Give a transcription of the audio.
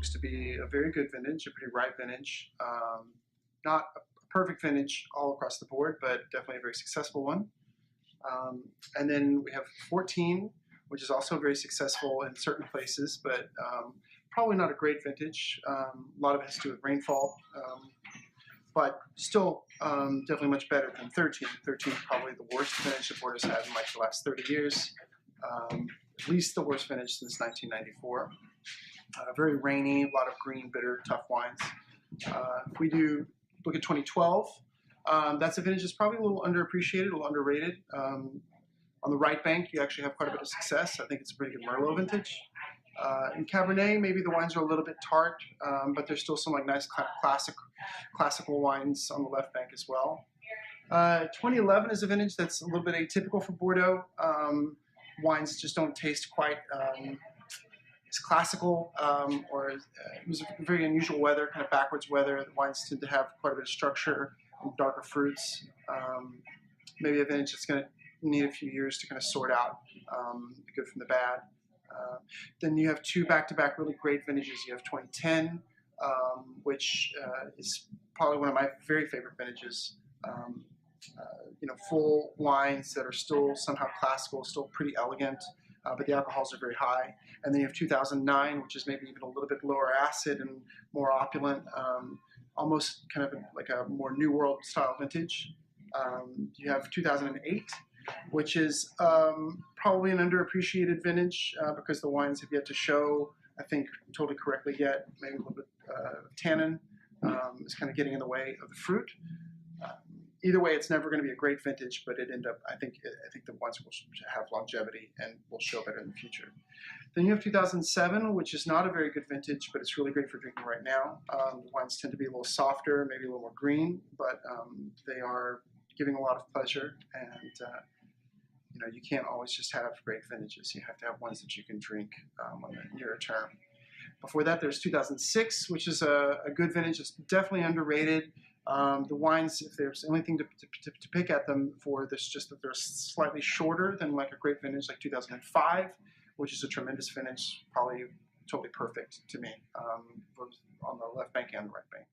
looks to be a very good vintage, a pretty ripe vintage. Not a perfect vintage all across the board, but definitely a very successful one. And then we have 14, which is also very successful in certain places, but probably not a great vintage. A lot of it has to do with rainfall, but still definitely much better than 13. 13 is probably the worst vintage that Bordeaux's had in like the last 30 years. At least the worst vintage since 1994. Very rainy, a lot of green, bitter, tough wines. If we do look at 2012, that's a vintage that's probably a little underappreciated, a little underrated. On the right bank, you actually have quite a bit of success. I think it's a pretty good Merlot vintage. In Cabernet, maybe the wines are a little bit tart, but there's still some like nice kind of classical wines on the left bank as well. 2011 is a vintage that's a little bit atypical for Bordeaux. Wines just don't taste quite as classical, or it was very unusual weather, kind of backwards weather. The wines tend to have quite a bit of structure and darker fruits. Maybe a vintage that's going to need a few years to kind of sort out the good from the bad. Then you have two back-to-back really great vintages. You have 2010, which is probably one of my very favorite vintages. Full wines that are still somehow classical, still pretty elegant, but the alcohols are very high. And then you have 2009, which is maybe even a little bit lower acid and more opulent, almost kind of like a more New World style vintage. You have 2008, which is probably an underappreciated vintage because the wines have yet to show, I think, totally correctly yet. Maybe a little bit of tannin is kind of getting in the way of the fruit. Either way, it's never going to be a great vintage, but I think the wines will have longevity and will show better in the future. Then you have 2007, which is not a very good vintage, but it's really great for drinking right now. The wines tend to be a little softer, maybe a little more green, but they are giving a lot of pleasure, and you can't always just have great vintages. You have to have ones that you can drink on the nearer term. Before that, there's 2006, which is a good vintage. It's definitely underrated. The wines, if there's anything to pick at them for, there's just that they're slightly shorter than like a great vintage like 2005, which is a tremendous vintage, probably totally perfect to me, on the left bank and the right bank.